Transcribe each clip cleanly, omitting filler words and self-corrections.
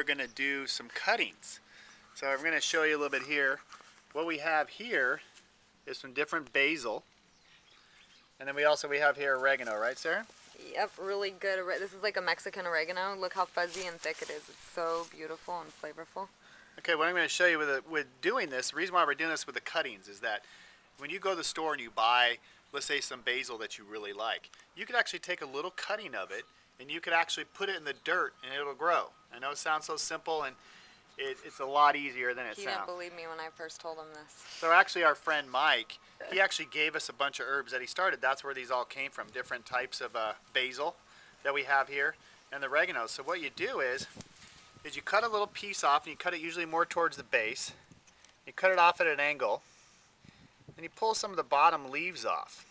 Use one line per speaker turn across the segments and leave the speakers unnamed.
going to do some cuttings. So I'm going to show you a little bit here. What we have here is some different basil. And then we have here oregano, right, Sarah?
Yep, really good. This is like a Mexican oregano. Look how fuzzy and thick it is. It's so beautiful and flavorful.
Okay, what I'm going to show you with doing this, the reason why we're doing this with the cuttings is that when you go to the store and you buy, let's say, some basil that you really like, you could actually take a little cutting of it and you could actually put it in the dirt and it'll grow. I know it sounds so simple, and it's a lot easier than it sounds.
He didn't believe me when I first told him this.
So actually our friend Mike, he actually gave us a bunch of herbs that he started. That's where these all came from, different types of basil that we have here and the oregano. So what you do is you cut a little piece off, and you cut it usually more towards the base. You cut it off at an angle, and you pull some of the bottom leaves off.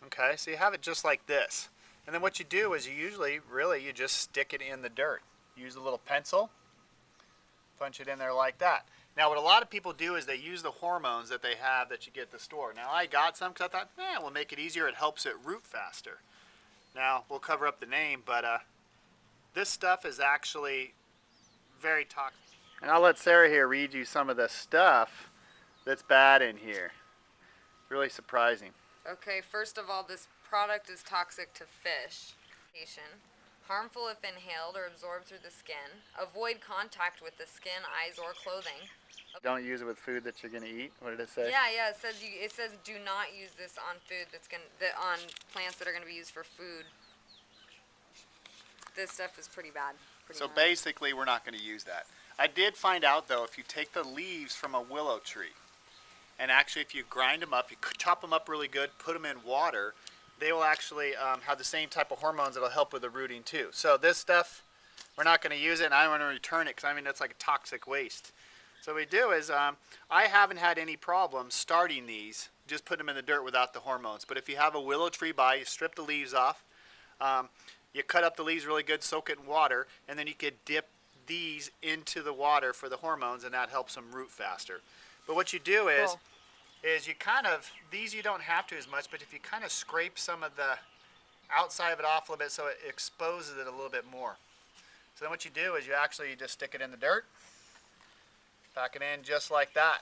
Okay, so you have it just like this. And then what you do is you just stick it in the dirt. Use a little pencil, punch it in there like that. Now what a lot of people do is they use the hormones that they have that you get at the store. Now I got some because I thought, we'll make it easier. It helps it root faster. Now we'll cover up the name, but this stuff is actually very toxic. And I'll let Sarah here read you some of the stuff that's bad in here. Really surprising.
Okay, first of all, this product is toxic to fish. Harmful if inhaled or absorbed through the skin. Avoid contact with the skin, eyes, or clothing.
Don't use it with food that you're going to eat. What did it say?
Yeah. It says do not use this on food on plants that are going to be used for food. This stuff is pretty bad.
So basically, we're not going to use that. I did find out though, if you take the leaves from a willow tree, and actually if you grind them up, you chop them up really good, put them in water, they will actually have the same type of hormones that will help with the rooting too. So this stuff, we're not going to use it, and I don't want to return it because that's like a toxic waste. So what we do is, I haven't had any problems starting these, just putting them in the dirt without the hormones. But if you have a willow tree by, you strip the leaves off, you cut up the leaves really good, soak it in water, and then you could dip these into the water for the hormones, and that helps them root faster. But what you do is you these you don't have to as much, but if you kind of scrape some of the outside of it off a little bit so it exposes it a little bit more. So then what you do is you just stick it in the dirt, pack it in just like that.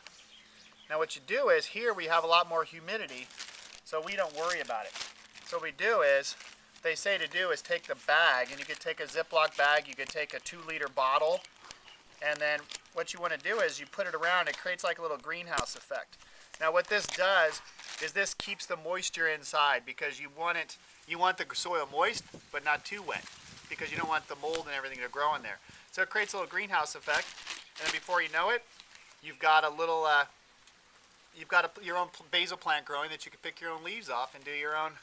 Now what you do is here we have a lot more humidity, so we don't worry about it. So what we do is, they say to do is take the bag, and you could take a Ziploc bag, you could take a 2-liter bottle, and then what you want to do is you put it around. It creates like a little greenhouse effect. Now what this does is this keeps the moisture inside, because you want the soil moist but not too wet, because you don't want the mold and everything to grow in there. So it creates a little greenhouse effect, and then before you know it, you've got your own basil plant growing that you can pick your own leaves off and do your own.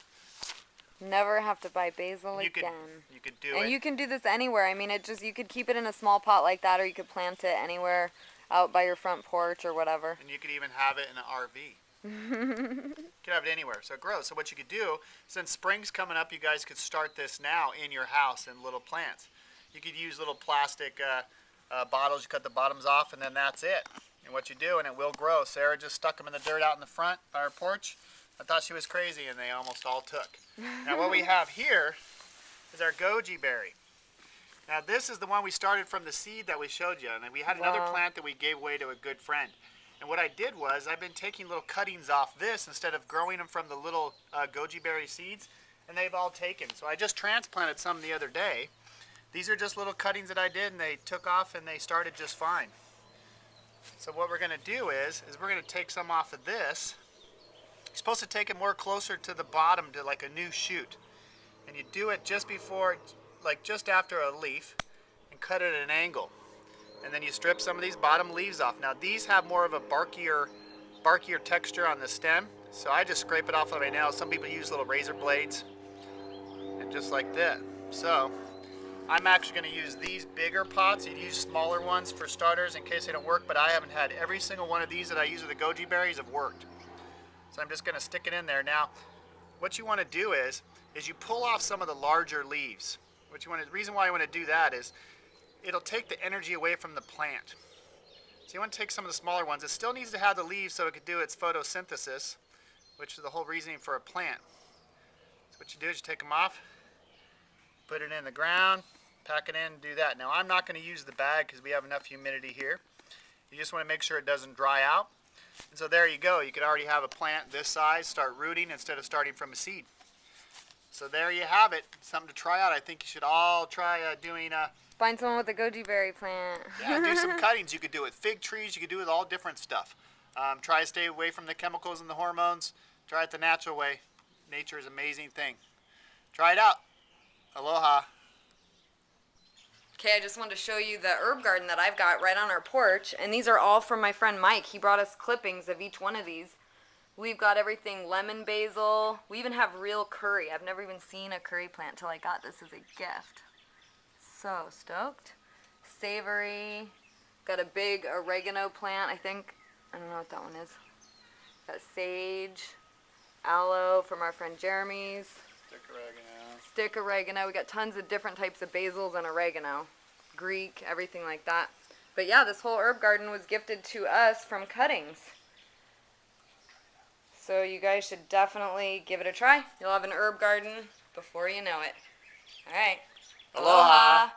Never have to buy basil again.
You could do it.
And you can do this anywhere. You could keep it in a small pot like that, or you could plant it anywhere out by your front porch or whatever.
And you could even have it in an RV. You could have it anywhere, so it grows. So what you could do, since spring's coming up, you guys could start this now in your house in little plants. You could use little plastic bottles. You cut the bottoms off, and then that's it. And what you do, and it will grow. Sarah just stuck them in the dirt out in the front by our porch. I thought she was crazy, and they almost all took. Now what we have here is our goji berry. Now this is the one we started from the seed that we showed you, and then we had another plant that we gave away to a good friend. And what I did was, I've been taking little cuttings off this instead of growing them from the little goji berry seeds, and they've all taken. So I just transplanted some the other day. These are just little cuttings that I did, and they took off and they started just fine. So what we're going to do is we're going to take some off of this. You're supposed to take it more closer to the bottom, to like a new shoot. And you do it just before, like just after a leaf, and cut it at an angle. And then you strip some of these bottom leaves off. Now these have more of a barkier texture on the stem, so I just scrape it off with my nails. Some people use little razor blades, and just like that. So I'm actually going to use these bigger pots. You'd use smaller ones for starters in case they don't work, but I haven't had every single one of these that I use with the goji berries have worked. So I'm just going to stick it in there. Now what you want to do is you pull off some of the larger leaves. The reason why I want to do that is it'll take the energy away from the plant. So you want to take some of the smaller ones. It still needs to have the leaves so it could do its photosynthesis, which is the whole reasoning for a plant. So what you do is you take them off, put it in the ground, pack it in and do that. Now I'm not going to use the bag because we have enough humidity here. You just want to make sure it doesn't dry out. And so there you go. You could already have a plant this size start rooting instead of starting from a seed. So there you have it. Something to try out. I think you should all try doing
Find someone with a goji berry plant.
yeah, do some cuttings. You could do it with fig trees. You could do it with all different stuff. Try to stay away from the chemicals and the hormones. Try it the natural way. Nature is an amazing thing. Try it out. Aloha.
Okay, I just wanted to show you the herb garden that I've got right on our porch. And these are all from my friend Mike. He brought us clippings of each one of these. We've got everything lemon basil. We even have real curry. I've never even seen a curry plant till I got this as a gift. So stoked. Savory. Got a big oregano plant, I think. I don't know what that one is. Got sage. Aloe from our friend Jeremy's.
Stick oregano.
Stick oregano. We got tons of different types of basils and oregano. Greek, everything like that. But yeah, this whole herb garden was gifted to us from cuttings. So you guys should definitely give it a try. You'll have an herb garden before you know it. All right.
Aloha.